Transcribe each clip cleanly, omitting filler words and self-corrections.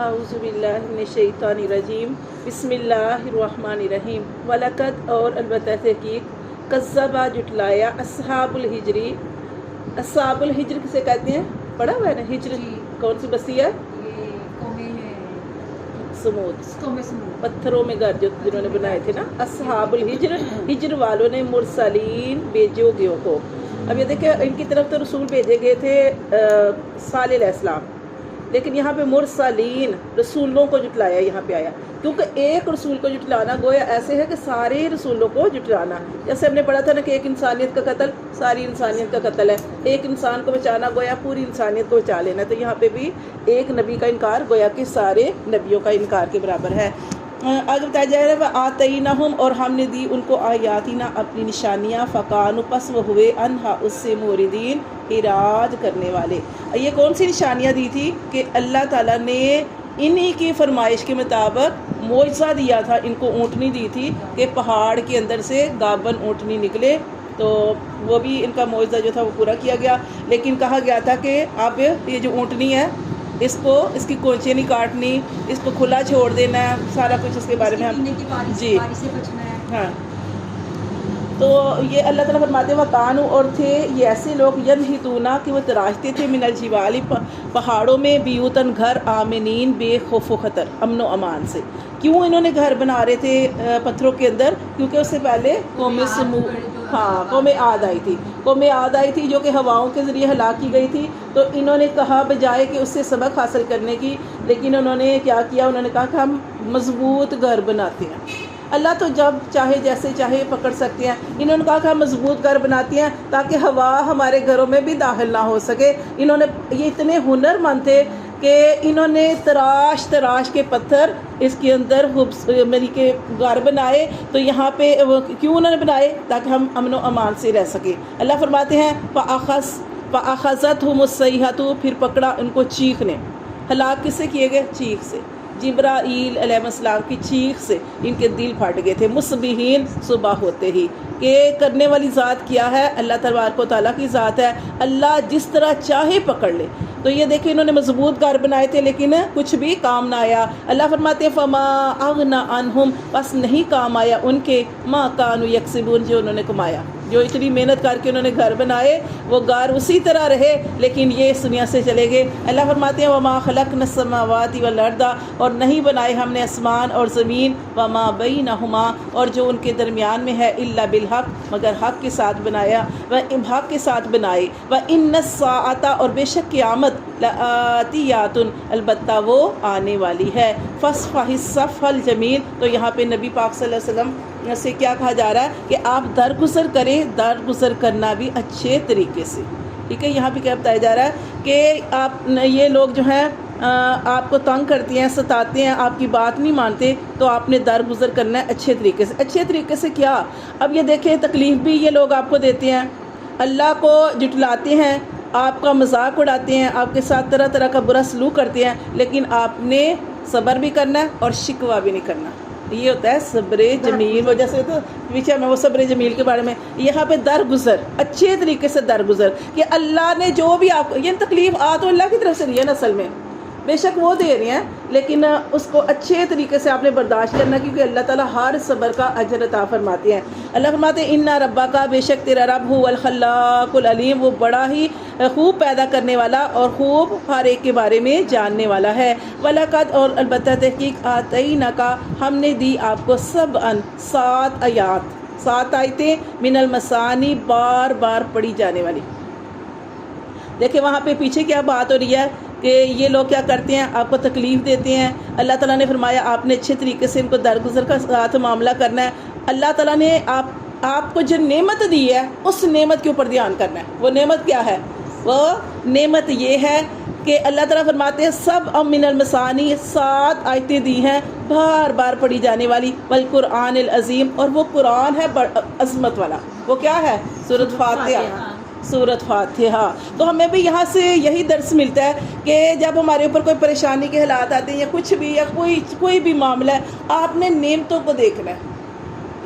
اعوذ باللہ من الشیطان الرجیم بسم اللہ الرحمن الرحیم ولقد اور البتہ تحقیق کذبا جٹلایا اصحاب الحجری. اصحاب الحجر کسے کہتے ہیں؟ پڑھا ہوا ہے نا ہجر کون سی بستی ہے؟ سمود. پتھروں میں گھر جنہوں نے بنائے تھے نا اصحاب الحجر. ہجر والوں نے مرسلین بھیجے گئے کو. اب یہ دیکھیں ان کی طرف تو رسول بھیجے گئے تھے صالح علیہ السلام، لیکن یہاں پہ مرسلین رسولوں کو جٹلایا یہاں پہ آیا، کیونکہ ایک رسول کو جٹلانا گویا ایسے ہے کہ سارے رسولوں کو جٹلانا. جیسے ہم نے پڑھا تھا نا کہ ایک انسانیت کا قتل ساری انسانیت کا قتل ہے، ایک انسان کو بچانا گویا پوری انسانیت کو بچا لینا. تو یہاں پہ بھی ایک نبی کا انکار گویا کہ سارے نبیوں کا انکار کے برابر ہے. آگے بتایا جائے رہا ہے آتینہم اور ہم نے دی ان کو آیاتینا اپنی نشانیاں فکانو پس وہ ہوئے انہا اس سے موردین اراج کرنے والے. یہ کون سی نشانیاں دی تھی؟ کہ اللہ تعالیٰ نے انہی کی فرمائش کے مطابق معجزہ دیا تھا. ان کو اونٹنی دی تھی کہ پہاڑ کے اندر سے گابن اونٹنی نکلے، تو وہ بھی ان کا معجزہ جو تھا وہ پورا کیا گیا. لیکن کہا گیا تھا کہ اب یہ جو اونٹنی ہے اس کی کونچیں نہیں کاٹنی، اس کو کھلا چھوڑ دینا ہے، سارا کچھ اس کے بارے میں ہم جی ہاں. تو یہ اللہ تعالیٰ فرماتے ہیں وَقَانُوا اور تھے یہ ایسے لوگ يَنْحِتُونَ کہ وہ تراشتے تھے من الجبال پہاڑوں میں بیوتن گھر آمنین بے خوف و خطر امن و امان سے. کیوں انہوں نے گھر بنا رہے تھے پتھروں کے اندر؟ کیونکہ اس سے پہلے قوم عاد آئی تھی. قوم عاد آئی تھی جو کہ ہواؤں کے ذریعے ہلاک کی گئی تھی. تو انہوں نے کہا بجائے کہ اس سے سبق حاصل کرنے کی، لیکن انہوں نے کیا کیا؟ انہوں نے کہا کہ ہم مضبوط گھر بناتے ہیں. اللہ تو جب چاہے جیسے چاہے پکڑ سکتے ہیں. انہوں نے کہا کہ ہم مضبوط گھر بناتے ہیں تاکہ ہوا ہمارے گھروں میں بھی داخل نہ ہو سکے. انہوں نے یہ اتنے ہنر مند تھے کہ انہوں نے تراش کے پتھر اس کے اندر میری کے گھر بنائے. تو یہاں پہ کیوں انہوں نے بنائے؟ تاکہ ہم امن و امان سے رہ سکیں. اللہ فرماتے ہیں فَأَخَذَتْهُمُ الصَّيْحَةُ پھر پکڑا ان کو چیخ نے. ہلاک کس سے کیے گئے؟ چیخ سے. جبرائیل علیہ السلام کی چیخ سے ان کے دل پھٹ گئے تھے. مصبحین صبح ہوتے ہی. کہ کرنے والی ذات کیا ہے؟ اللہ تبارک و تعالیٰ کی ذات ہے. اللہ جس طرح چاہے پکڑ لے. تو یہ دیکھیں انہوں نے مضبوط گھر بنائے تھے لیکن کچھ بھی کام نہ آیا. اللہ فرماتے ہیں فما اغنی عنہم بس نہیں کام آیا ان کے ما کانوا یکسبون جو انہوں نے کمایا. جو اتنی محنت کر کے انہوں نے گھر بنائے وہ گھر اسی طرح رہے لیکن یہ اس دنیا سے چلے گئے. اللہ فرماتے ہیں وما خلقنا السماوات والارض اور نہیں بنائے ہم نے آسمان اور زمین وما بینہما اور جو ان کے درمیان میں ہے الا بالحق مگر حق کے ساتھ بنایا حق کے ساتھ بنائے. وان الساعۃ اور بے شک قیامت لآتیات البتہ وہ آنے والی ہے. فاصفح الصفح الجمیل تو یہاں پہ نبی پاک صلی اللہ علیہ وسلم سے کیا کہا جا رہا ہے کہ آپ درگزر کریں، درگزر کرنا بھی اچھے طریقے سے. ٹھیک ہے، یہاں پہ کیا بتایا جا رہا ہے کہ آپ یہ لوگ جو ہیں آپ کو تنگ کرتے ہیں، ستاتے ہیں، آپ کی بات نہیں مانتے، تو آپ نے درگزر کرنا ہے اچھے طریقے سے. اچھے طریقے سے کیا؟ اب یہ دیکھیں تکلیف بھی یہ لوگ آپ کو دیتے ہیں، اللہ کو جٹلاتے ہیں، آپ کا مذاق اڑاتے ہیں، آپ کے ساتھ طرح طرح کا برا سلوک کرتے ہیں، لیکن آپ نے صبر بھی کرنا ہے اور شکوہ بھی نہیں کرنا. یہ ہوتا ہے صبر جمیل. وجہ سے تو پیچھے میں وہ صبر جمیل کے بارے میں یہاں پہ درگزر اچھے طریقے سے درگزر کہ اللہ نے جو بھی آپ کو یہ تکلیف آ تو اللہ کی طرف سے نہیں ہے نا، اصل میں بے شک وہ دے رہے ہیں لیکن اس کو اچھے طریقے سے آپ نے برداشت کرنا کیونکہ اللہ تعالیٰ ہر صبر کا اجر عطا فرماتے ہیں. اللہ فرماتے ہیں اِنَّ رَبَّكَ بے شک تیرا رب هُوَ الْخَلَّاقُ الْعَلِيمُ وہ بڑا ہی خوب پیدا کرنے والا اور خوب ہر ایک کے بارے میں جاننے والا ہے. وَلَقَدْ اور البتہ تحقیق آتَيْنَاكَ ہم نے دی آپ کو سبعًا 7 آیات 7 آیتیں من المثانی بار بار پڑھی جانے والی. دیکھیں وہاں پہ پیچھے کیا بات ہو رہی ہے کہ یہ لوگ کیا کرتے ہیں؟ آپ کو تکلیف دیتے ہیں. اللہ تعالیٰ نے فرمایا آپ نے اچھے طریقے سے ان کو درگزر کا ساتھ معاملہ کرنا ہے. اللہ تعالیٰ نے آپ کو جو نعمت دی ہے اس نعمت کے اوپر دھیان کرنا ہے. وہ نعمت کیا ہے؟ وہ نعمت یہ ہے کہ اللہ تعالیٰ فرماتے ہیں سب من المثانی 7 آیتیں دی ہیں بار بار پڑھی جانے والی. والقرآن العظیم اور وہ قرآن ہے عظمت والا. وہ کیا ہے؟ سورۃ فاتحہ. سورۃ فاتحہ. تو ہمیں بھی یہاں سے یہی درس ملتا ہے کہ جب ہمارے اوپر کوئی پریشانی کے حالات آتے ہیں یا کچھ بھی یا کوئی بھی معاملہ ہے، آپ نے نعمتوں کو دیکھنا ہے.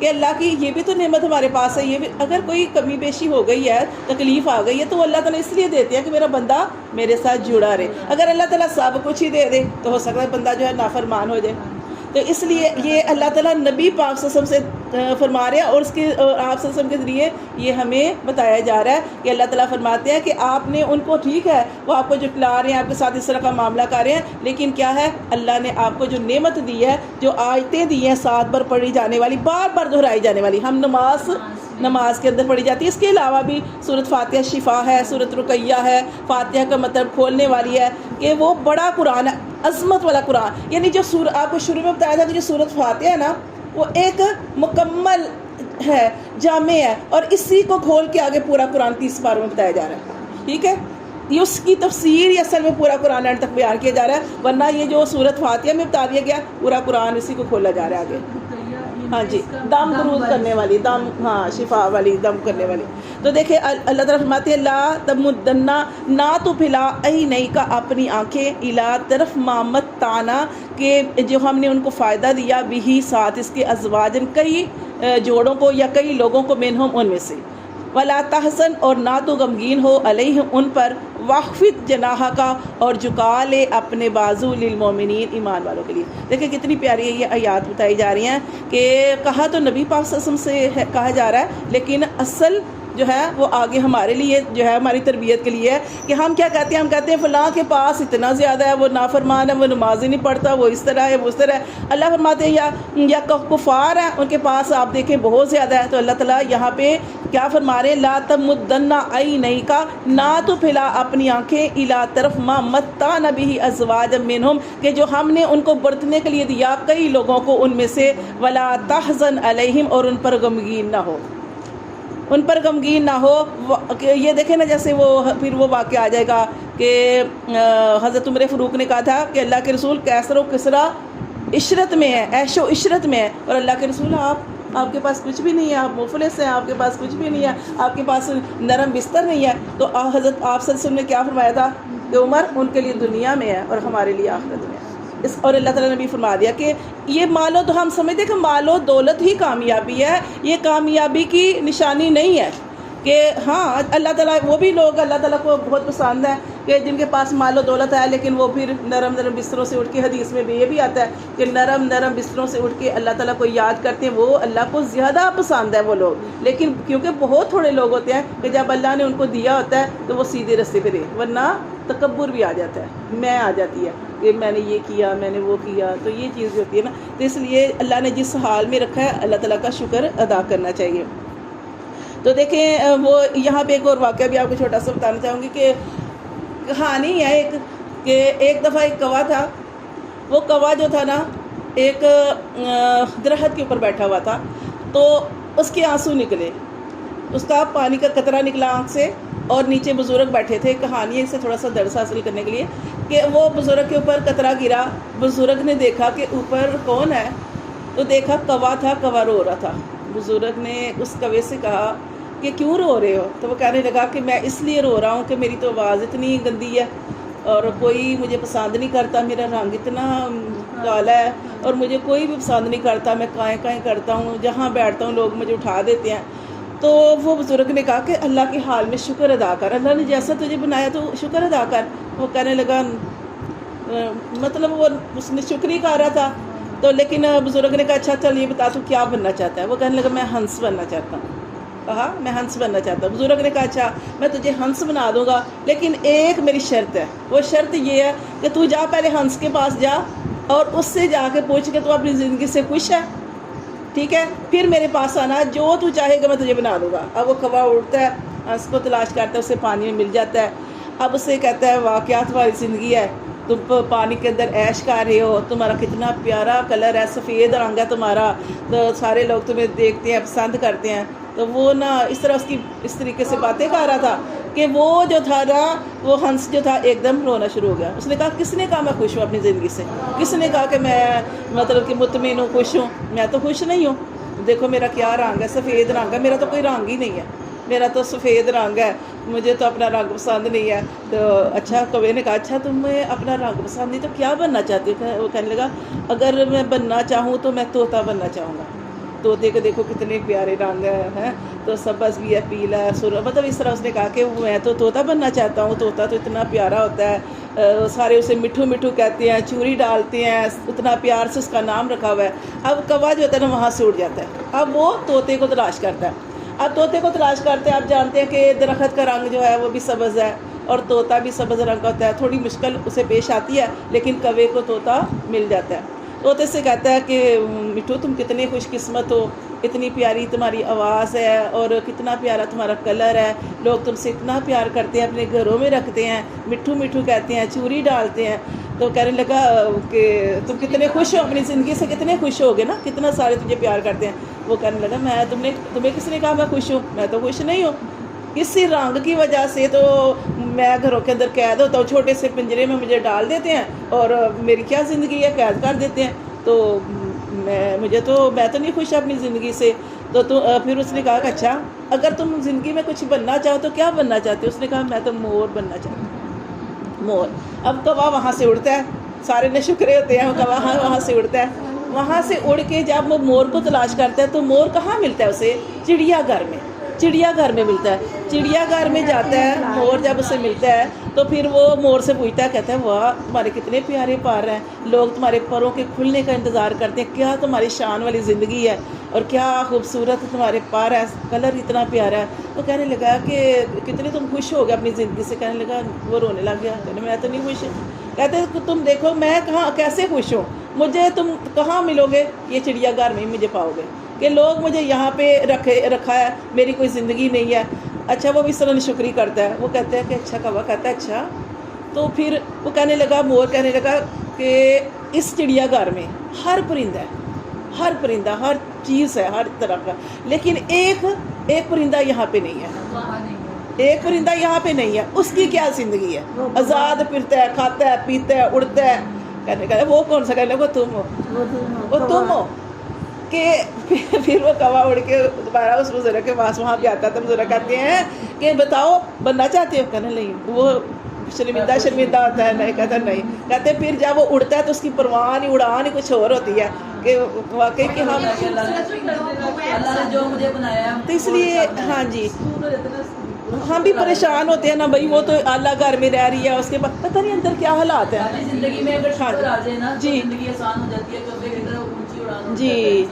کہ اللہ کی یہ بھی تو نعمت ہمارے پاس ہے، یہ بھی اگر کوئی کمی بیشی ہو گئی ہے، تکلیف آ گئی ہے، تو اللہ تعالیٰ اس لیے دیتے ہیں کہ میرا بندہ میرے ساتھ جڑا رہے. اگر اللہ تعالیٰ سب کچھ ہی دے دے تو ہو سکتا ہے بندہ جو ہے نافرمان ہو جائے. تو اس لیے یہ اللہ تعالیٰ نبی پاک صلی اللہ علیہ وسلم سے فرما رہے ہیں، اور اس کے آپ صلی اللہ علیہ وسلم کے ذریعے یہ ہمیں بتایا جا رہا ہے کہ اللہ تعالیٰ فرماتے ہیں کہ آپ نے ان کو، ٹھیک ہے وہ آپ کو جھٹلا رہے ہیں، آپ کے ساتھ اس طرح کا معاملہ کر رہے ہیں، لیکن کیا ہے اللہ نے آپ کو جو نعمت دی ہے، جو آیتیں دی ہیں 7 بار پڑھی جانے والی، بار بار دہرائی جانے والی، ہم نماز کے اندر پڑھی جاتی ہے. اس کے علاوہ بھی سورۃ فاتحہ شفا ہے، سورۃ رقیہ ہے، فاتحہ کا مطلب کھولنے والی ہے، کہ وہ بڑا قرآن ہے، عظمت والا قرآن. یعنی جو آپ کو شروع میں بتایا تھا کہ جو سورۃ فاتحہ ہے نا، وہ ایک مکمل ہے، جامع ہے، اور اسی کو کھول کے آگے پورا قرآن 30 پاروں میں بتایا جا رہا ہے. ٹھیک ہے، یہ اس کی تفسیر یہ اصل میں پورا قرآن اینڈ تک بیان کیا جا رہا ہے، ورنہ یہ جو سورۃ فاتحہ میں بتا دیا گیا پورا قرآن اسی کو کھولا جا رہا ہے آگے. ہاں جی، دم درود کرنے والی، دم، ہاں شفا والی، دم کرنے والی. تو دیکھیں اللہ تعالیٰ فرماتے ہیں لا تمدنا، نہ تو پھیلا نہیں کا اپنی آنکھیں، الا طرف مامت تانا، کہ جو ہم نے ان کو فائدہ دیا، بھی ساتھ اس کے ازواجن، کئی جوڑوں کو یا کئی لوگوں کو، منہم ان میں سے، ولا تحزن، اور نہ تو غمگین ہو، علیہم ان پر، واخفض جناح کا، اور جھکا لے اپنے بازو، للمومنین ایمان والوں کے لیے. دیکھیں کتنی پیاری یہ آیات بتائی جا رہی ہیں کہ کہا تو نبی پاک صلی اللہ علیہ وسلم سے کہا جا رہا ہے، لیکن اصل جو ہے وہ آگے ہمارے لیے جو ہے ہماری تربیت کے لیے ہے کہ ہم کیا کہتے ہیں، ہم کہتے ہیں فلاں کے پاس اتنا زیادہ ہے، وہ نافرمان ہے، وہ نماز ہی نہیں پڑھتا، وہ اس طرح ہے، وہ اس طرح ہے. اللہ فرماتے ہیں یا کفار ہیں، ان کے پاس آپ دیکھیں بہت زیادہ ہے. تو اللہ تعالیٰ یہاں پہ کیا فرما رہے ہیں، لا تمدن عینیک کا، نہ تو پھیلا اپنی آنکھیں، الی طرف ما متعنا به ازواج منہم، کہ جو ہم نے ان کو برتنے کے لیے دیا کئی لوگوں کو ان میں سے، ولا تحزن علیہم، اور ان پر غمگین نہ ہو، ان پر غمگین نہ ہو. یہ دیکھیں نا جیسے وہ پھر وہ واقعہ آ جائے گا کہ حضرت عمر فاروق نے کہا تھا کہ اللہ کے رسول کیسر و کسرا عشرت میں ہے، عیش و عشرت میں ہے، اور اللہ کے رسول آپ کے پاس کچھ بھی نہیں ہے، آپ مفلس ہیں، آپ کے پاس کچھ بھی نہیں ہے، آپ کے پاس نرم بستر نہیں ہے. تو حضرت آپ صلی اللہ علیہ وسلم نے کیا فرمایا تھا کہ عمر ان کے لیے دنیا میں ہے اور ہمارے لیے آخرت میں ہے. اور اللہ تعالیٰ نے بھی فرما دیا کہ یہ مال و، تو ہم سمجھتے کہ مال و دولت ہی کامیابی ہے، یہ کامیابی کی نشانی نہیں ہے. کہ ہاں اللہ تعالیٰ، وہ بھی لوگ اللہ تعالیٰ کو بہت پسند ہے کہ جن کے پاس مال و دولت ہے لیکن وہ پھر نرم نرم بستروں سے اٹھ کے، حدیث میں بھی یہ بھی آتا ہے کہ نرم نرم بستروں سے اٹھ کے اللہ تعالیٰ کو یاد کرتے ہیں، وہ اللہ کو زیادہ پسند ہے وہ لوگ. لیکن کیونکہ بہت تھوڑے لوگ ہوتے ہیں کہ جب اللہ نے ان کو دیا ہوتا ہے تو وہ سیدھے رستے پہ رہے، ورنہ تکبر بھی آ جاتا ہے، میں آ جاتی ہے کہ میں نے یہ کیا، میں نے وہ کیا. تو یہ چیز جو ہوتی ہے نا، تو اس لیے اللہ نے جس حال میں رکھا ہے اللہ تعالیٰ کا شکر ادا کرنا چاہیے. تو دیکھیں وہ یہاں پہ ایک اور واقعہ بھی آپ کو چھوٹا سا بتانا چاہوں گی کہ کہانی ہے ایک، کہ ایک دفعہ ایک کوا تھا. وہ کوا جو تھا نا ایک درخت کے اوپر بیٹھا ہوا تھا، تو اس کے آنسو نکلے، اس کا پانی کا قطرہ نکلا آنکھ سے، اور نیچے بزرگ بیٹھے تھے. کہانی ہے اس سے تھوڑا سا درس حاصل کرنے کے لیے کہ وہ بزرگ کے اوپر قطرہ گرا، بزرگ نے دیکھا کہ اوپر کون ہے، تو دیکھا کوا تھا، کوا رو رہا تھا. بزرگ نے اس کوے سے کہا کہ کیوں رو رہے ہو؟ تو وہ کہنے لگا کہ میں اس لیے رو رہا ہوں کہ میری تو آواز اتنی گندی ہے اور کوئی مجھے پسند نہیں کرتا، میرا رنگ اتنا کالا ہے اور مجھے کوئی بھی پسند نہیں کرتا، میں کائیں کائیں کرتا ہوں، جہاں بیٹھتا ہوں لوگ مجھے اٹھا دیتے ہیں. تو وہ بزرگ نے کہا کہ اللہ کے حال میں شکر ادا کر، اللہ نے جیسا تجھے بنایا تو شکر ادا کر. وہ کہنے لگا مطلب وہ اس نے شکر ہی کہہ رہا تھا. تو لیکن بزرگ نے کہا اچھا چل یہ بتا تو کیا بننا چاہتا ہے؟ وہ کہنے لگا میں ہنس بننا چاہتا ہوں. کہا میں ہنس بننا چاہتا ہوں. بزرگ نے کہا اچھا میں تجھے ہنس بنا دوں گا، لیکن ایک میری شرط ہے. وہ شرط یہ ہے کہ تو جا پہلے ہنس کے پاس جا اور اس سے جا کے پوچھ کے تو اپنی زندگی سے خوش ہے، ٹھیک ہے؟ پھر میرے پاس آنا، جو تو چاہے گا میں تجھے بنا دوں گا. اب وہ کوا اٹھتا ہے، ہنس کو تلاش کرتا ہے، اسے پانی میں مل جاتا ہے. اب اسے کہتا ہے واہ کیا تمہاری زندگی ہے، تم پانی کے اندر عیش کر رہے ہو، تمہارا کتنا پیارا کلر ہے، سفید رنگ ہے تمہارا، تو سارے لوگ تمہیں دیکھتے ہیں، پسند کرتے ہیں. تو وہ نا اس طرح اس طریقے سے باتیں کر رہا تھا کہ وہ جو تھا نا وہ ہنس جو تھا ایک دم رونا شروع ہو گیا. اس نے کہا کس نے کہا میں خوش ہوں اپنی زندگی سے؟ کس نے کہا کہ میں مطلب کہ مطمئن ہوں، خوش ہوں؟ میں تو خوش نہیں ہوں. دیکھو میرا کیا رنگ ہے، سفید رنگ ہے، میرا تو کوئی رنگ ہی نہیں ہے، میرا تو سفید رنگ ہے، مجھے تو اپنا رنگ پسند نہیں ہے. تو اچھا کوے نے کہا اچھا تمہیں اپنا رنگ پسند نہیں تو کیا بننا چاہتی ہو؟ وہ کہنے لگا اگر میں بننا چاہوں تو میں طوطا بننا چاہوں گا. طوطے کو دیکھو کتنے پیارے رنگ ہیں، تو سبز بھی ہے، پیلا ہے، سرخ، مطلب اس طرح اس نے کہا کہ میں تو طوطا بننا چاہتا ہوں، طوطا تو اتنا پیارا ہوتا ہے، سارے اسے مٹھو مٹھو کہتے ہیں، چوری ڈالتے ہیں، اتنا پیار سے اس کا نام رکھا ہوا ہے۔ اب کوا جو ہوتا ہے نا وہاں سے اڑ جاتا ہے، اب وہ طوطے کو تلاش کرتا ہے، اب طوطے کو تلاش کرتے ہیں، آپ جانتے ہیں کہ درخت کا رنگ جو ہے وہ بھی سبز ہے اور طوطا بھی سبز رنگ کا ہوتا ہے، تھوڑی مشکل اسے پیش آتی ہے لیکن کوے کو طوطا مل جاتا ہے۔ طوطے سے کہتا ہے کہ مٹھو تم کتنے خوش قسمت ہو، اتنی پیاری تمہاری آواز ہے اور کتنا پیارا تمہارا کلر ہے، لوگ تم سے اتنا پیار کرتے ہیں، اپنے گھروں میں رکھتے ہیں، مٹھو مٹھو کہتے ہیں، چوری ڈالتے ہیں۔ تو کہنے لگا کہ تم کتنے خوش ہو اپنی زندگی سے، کتنے خوش ہوگے نا، کتنا سارے تجھے پیار کرتے ہیں۔ وہ کہنے لگا میں تمہیں کس نے کہا میں خوش ہوں، میں تو خوش نہیں ہوں، اسی رنگ کی وجہ سے تو میں گھروں کے اندر قید ہوتا ہوں، چھوٹے سے پنجرے میں مجھے ڈال دیتے ہیں اور میری کیا زندگی ہے، قید کر دیتے ہیں، تو میں تو نہیں خوش اپنی زندگی سے۔ تو پھر اس نے کہا کہ اچھا اگر تم زندگی میں کچھ بننا چاہو تو کیا بننا چاہتے ہو؟ اس نے کہا میں تو مور بننا چاہتا ہوں، مور۔ اب کوا وہاں سے اڑتا ہے، سارے نے شکرے ہوتے ہیں، کوا وہاں سے اڑتا ہے، وہاں سے اڑ کے جب وہ مور کو تلاش کرتا ہے تو مور کہاں ملتا ہے اسے؟ چڑیا گھر میں، چڑیا گھر میں ملتا ہے، چڑیا گھر میں جاتا ہے مور، جب اسے ملتا ہے تو پھر وہ مور سے پوچھتا ہے، کہتا ہے واہ تمہارے کتنے پیارے پر ہیں، لوگ تمہارے پروں کے کھلنے کا انتظار کرتے ہیں، کیا تمہاری شان والی زندگی ہے اور کیا خوبصورت تمہارے پر ہے، کلر اتنا پیارا ہے۔ تو کہنے لگا کہ کتنے تم خوش ہو گئے اپنی زندگی سے؟ کہنے لگا، وہ رونے لگ گیا، کہنے میں تو نہیں خوش۔ کہتے ہیں تم دیکھو میں کہاں کیسے خوش ہوں، مجھے تم کہاں ملو گے؟ یہ چڑیا گھر میں ہی مجھے پاؤ گے کہ لوگ مجھے یہاں پہ رکھا ہے، میری کوئی زندگی نہیں ہے۔ اچھا وہ بھی اس طرح شکری کرتا ہے، وہ کہتا ہے کہ اچھا کوا کہتا ہے اچھا، تو پھر وہ کہنے لگا، مور کہنے لگا کہ اس چڑیا گھر میں ہر پرندہ ہے، ہر پرندہ، ہر چیز ہے، ہر طرح کا، لیکن ایک پرندہ یہاں پہ نہیں ہے، ایک پرندہ یہاں پہ نہیں ہے، اس کی کیا زندگی ہے؟ آزاد پھرتا ہے، کھاتا ہے، پیتا ہے، اڑتا ہے۔ کہنے لگا وہ کون سا؟ کہنے لگا وہ تم ہو، وہ تم ہو۔ کہ پھر وہ کوا اڑ کے دوبارہ اس بزرگ کے پاس وہاں پہ آتا ہے، تو بزرگ کہتے ہیں کہ بتاؤ بننا چاہتے ہو؟ کہنے نہیں، وہ شرمندہ ہوتا ہے، نہیں کہتا نہیں۔ کہتے پھر جب وہ اڑتا ہے تو اس کی پرواہ نہیں، اڑان ہی کچھ اور ہوتی ہے کہ واقعی کہ ہم تو اس لیے ہاں جی ہم بھی پریشان ہوتے ہیں نا بھائی، وہ تو اللہ گھر میں رہ رہی ہے، اس کے بعد پتہ نہیں اندر کیا حالات ہیں زندگی میں، اگر شکر آ جائے نا جی زندگی آسان ہو جاتی ہے، کبھی کی طرح اونچی اڑان جی۔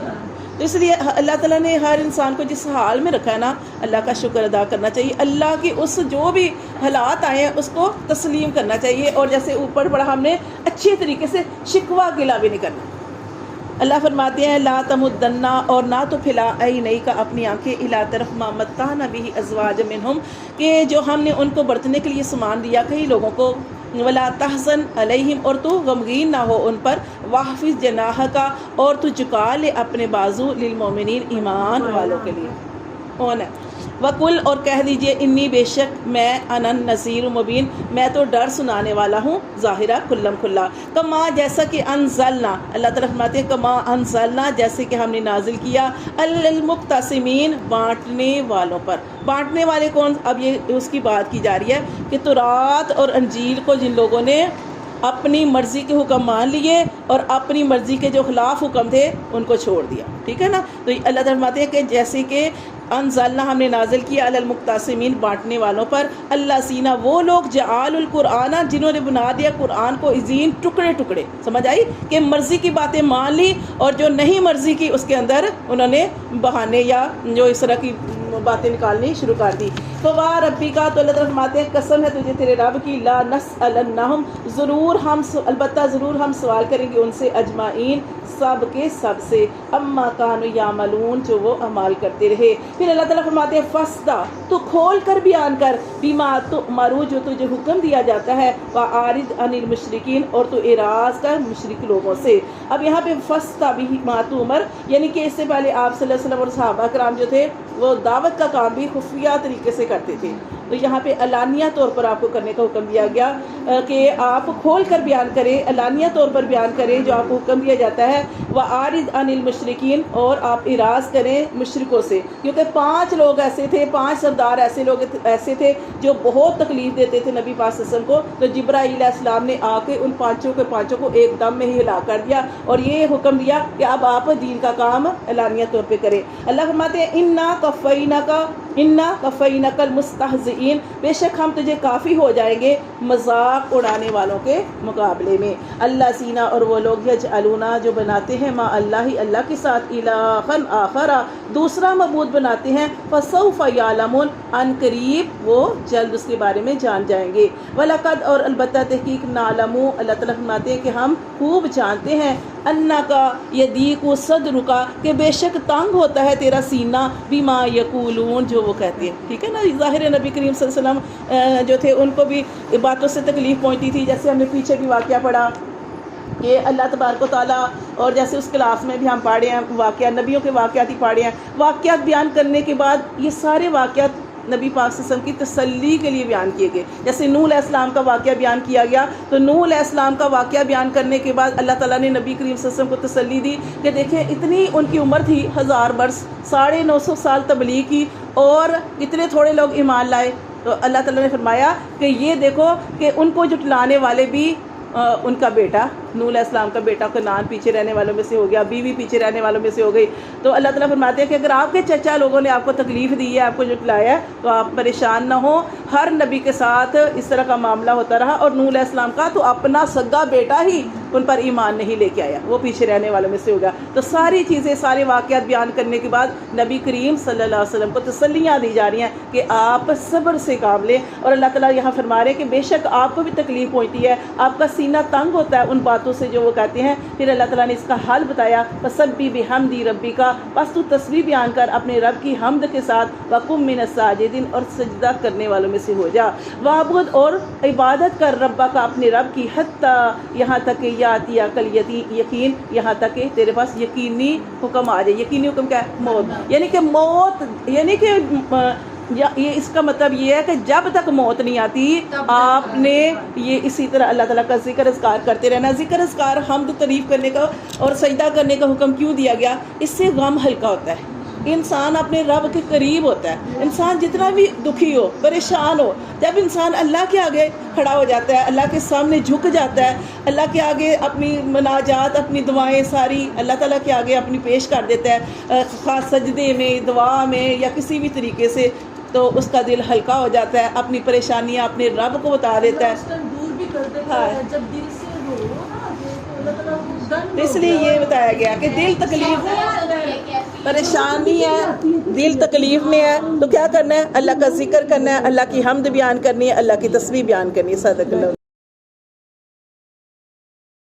تو اس لیے اللہ تعالیٰ نے ہر انسان کو جس حال میں رکھا ہے نا، اللہ کا شکر ادا کرنا چاہیے، اللہ کی اس جو بھی حالات آئے ہیں اس کو تسلیم کرنا چاہیے، اور جیسے اوپر پڑھا ہم نے اچھے طریقے سے شکوہ گلا بھی نہیں کرنا۔ اللہ فرماتے ہیں لا تمدنا، اور نہ تو پھیلا عینیک کا اپنی آنکھیں الی طرف ما متعنا به ازواج منہم، کہ جو ہم نے ان کو برتنے کے لیے سامان دیا کئی لوگوں کو، ولا تحزن علیہم، اور تو غمگین نہ ہو ان پر، واحفظ جناحک، اور تو جھکا لے اپنے بازو، للمؤمنین ایمان والوں کے لیے کون ہے، وقل، اور کہہ دیجئے انی بے شک میں انا النذیر مبین، میں تو ڈر سنانے والا ہوں ظاہرہ کھلم کھلا، کما جیسا کہ انزلنا، اللہ تعالیٰ فرماتے ہیں کما انزلنا، جیسے کہ ہم نے نازل کیا، المقتسمین، بانٹنے والوں پر۔ بانٹنے والے کون؟ اب یہ اس کی بات کی جا رہی ہے کہ تورات اور انجیل کو جن لوگوں نے اپنی مرضی کے حکم مان لیے اور اپنی مرضی کے جو خلاف حکم تھے ان کو چھوڑ دیا، ٹھیک ہے نا، تو اللہ تعالیٰ فرماتے ہیں کہ جیسے کہ انزلنا، ہم نے نازل کیا، علی المقتسمین، بانٹنے والوں پر، اللہ سینا، وہ لوگ جعال القرآن، جنہوں نے بنا دیا قرآن کو عزین، ٹکڑے ٹکڑے، سمجھ آئی کہ مرضی کی باتیں مان لی اور جو نہیں مرضی کی اس کے اندر انہوں نے بہانے یا جو اس طرح کی باتیں نکالنی شروع کر دی۔ تو وا ربی کا، تو اللہ تعالیٰ فرماتے ہیں قسم ہے تجھے تیرے رب کی، لا نسألنہم، البتہ ضرور ہم سوال کریں گے ان سے، اجمعین، سب کے سب سے، اما کانوا یعملون، جو وہ اعمال کرتے رہے۔ پھر اللہ تعالیٰ فرماتے ہیں فسدا، تو کھول کر بیان کر، بما تؤمر، جو تجھے حکم دیا جاتا ہے، واعرض عن المشرکین، اور تو اعراض کر مشرک لوگوں سے۔ اب یہاں پہ فسدا بما تؤمر، یعنی کہ اس سے پہلے آپ صلی اللہ علیہ وسلم اور صحابہ کرام جو تھے وہ دعوت کا کام بھی خفیہ طریقے سے کرتے تھے، تو یہاں پہ علانیہ طور پر آپ کو کرنے کا حکم دیا گیا کہ آپ کھول کر بیان کریں، علانیہ طور پر بیان کریں جو آپ کو حکم دیا جاتا ہے، وَأَعْرِضْ عَنِ الْمُشْرِكِينَ اور آپ اراض کریں مشرکوں سے، کیونکہ 5 لوگ ایسے تھے، 5 سردار ایسے تھے جو بہت تکلیف دیتے تھے نبی پاک صلی اللہ علیہ وسلم کو. تو جبرائیل علیہ السلام نے آ کے ان 5 کو ایک دم میں ہی ہلاک کر دیا اور یہ حکم دیا کہ اب آپ دین کا کام اعلانیہ طور پہ کریں. اللہ فرماتے ہیں اِنَّا کَفَّيْنَاكَ الْمُسْتَهْزِئِينَ، بے شک ہم تجھے کافی ہو جائیں گے مذاق اڑانے والوں کے مقابلے میں. اللہ سینا اور وہ لوگ یجعلون جو بناتے ہیں ما اللہ کے ساتھ الہًا آخر دوسرا معبود بناتے ہیں، فسوف یعلمون ان قریب وہ جلد اس کے بارے میں جان جائیں گے. وَلَقَدْ اور البتہ تحقیق نعلم اللہ تعالیٰ فرماتے ہیں کہ ہم خوب جانتے ہیں انکا یضیق صدرک کہ بے شک تنگ ہوتا ہے تیرا سینہ بما یقولون جو وہ کہتے ہیں. ٹھیک ہے نا، ظاہر نبی کریم صلی اللہ علیہ وسلم جو تھے ان کو بھی باتوں سے تکلیف پہنچتی تھی، جیسے ہم نے پیچھے بھی واقعہ پڑھا کہ اللہ تبارک و تعالیٰ، اور جیسے اس کلاس میں بھی ہم پڑھے ہیں واقعہ نبیوں کے واقعات ہی پڑھے ہیں. واقعات بیان کرنے کے بعد یہ سارے واقعات نبی پاک صلی اللہ علیہ وسلم کی تسلی کے لیے بیان کیے گئے. جیسے نوح علیہ السلام کا واقعہ بیان کیا گیا، تو نوح علیہ السلام کا واقعہ بیان کرنے کے بعد اللہ تعالیٰ نے نبی کریم صلی اللہ علیہ وسلم کو تسلی دی کہ دیکھیں اتنی ان کی عمر تھی 1000 برس، 950 سال تبلیغ کی اور اتنے تھوڑے لوگ ایمان لائے. تو اللہ تعالیٰ نے فرمایا کہ یہ دیکھو کہ ان کو جھٹلانے والے بھی ان کا بیٹا نوح علیہ السلام کا بیٹا کنعان پیچھے رہنے والوں میں سے ہو گیا، بیوی پیچھے رہنے والوں میں سے ہو گئی. تو اللہ تعالیٰ فرماتے ہیں کہ اگر آپ کے چچا لوگوں نے آپ کو تکلیف دی ہے، آپ کو جھٹلایا ہے، تو آپ پریشان نہ ہو. ہر نبی کے ساتھ اس طرح کا معاملہ ہوتا رہا، اور نوح علیہ السلام کا تو اپنا سگا بیٹا ہی ان پر ایمان نہیں لے کے آیا، وہ پیچھے رہنے والوں میں سے ہو گیا. تو ساری چیزیں، سارے واقعات بیان کرنے کے بعد نبی کریم صلی اللہ علیہ وسلم کو تسلیاں دی جا رہی ہیں کہ آپ صبر سے کام لیں. اور اللہ تعالیٰ یہاں فرما رہے ہیں کہ بے شک آپ کو بھی تکلیف پہنچتی ہے، آپ کا سینہ تنگ ہوتا ہے ان باتوں سے جو وہ کہتے ہیں. پھر اللہ تعالیٰ نے اس کا حل بتایا، فسبح بحمد ربک، بس تو تسبیح بیان کر اپنے رب کی حمد کے ساتھ، وقم من الساجدین اور سجدہ کرنے والوں میں سے ہو جا، وعبد اور عبادت کر ربک اپنے رب کی، حتی یہاں تک کہ یاتی عقل یقین، یہاں تک کہ تیرے پاس یقینی حکم آ جائے. یقینی حکم کیا ہے؟ موت. یعنی کہ موت، یعنی کہ یہ اس کا مطلب یہ ہے کہ جب تک موت نہیں آتی آپ نے یہ اسی طرح اللہ تعالیٰ کا ذکر اذکار کرتے رہنا. ذکر اذکار حمد تعریف کرنے کا اور سجدہ کرنے کا حکم کیوں دیا گیا؟ اس سے غم ہلکا ہوتا ہے، انسان اپنے رب کے قریب ہوتا ہے. انسان جتنا بھی دکھی ہو، پریشان ہو، جب انسان اللہ کے آگے کھڑا ہو جاتا ہے، اللہ کے سامنے جھک جاتا ہے، اللہ کے آگے اپنی مناجات، اپنی دعائیں ساری اللہ تعالیٰ کے آگے اپنی پیش کر دیتا ہے، خاص سجدے میں، دعا میں یا کسی بھی طریقے سے، تو اس کا دل ہلکا ہو جاتا ہے، اپنی پریشانیاں اپنے رب کو بتا دیتا ہے. دور بھی کر دیتا ہے جب دل سے ہو نا، تو اللہ تعالیٰ کو دن اس لیے یہ بتایا گیا کہ دل تکلیف، پریشانی ہے، دل تکلیف میں ہے، تو کیا کرنا ہے؟ اللہ کا ذکر کرنا ہے، اللہ کی حمد بیان کرنی ہے، اللہ کی تسبیح بیان کرنی ہے. صدق اللہ.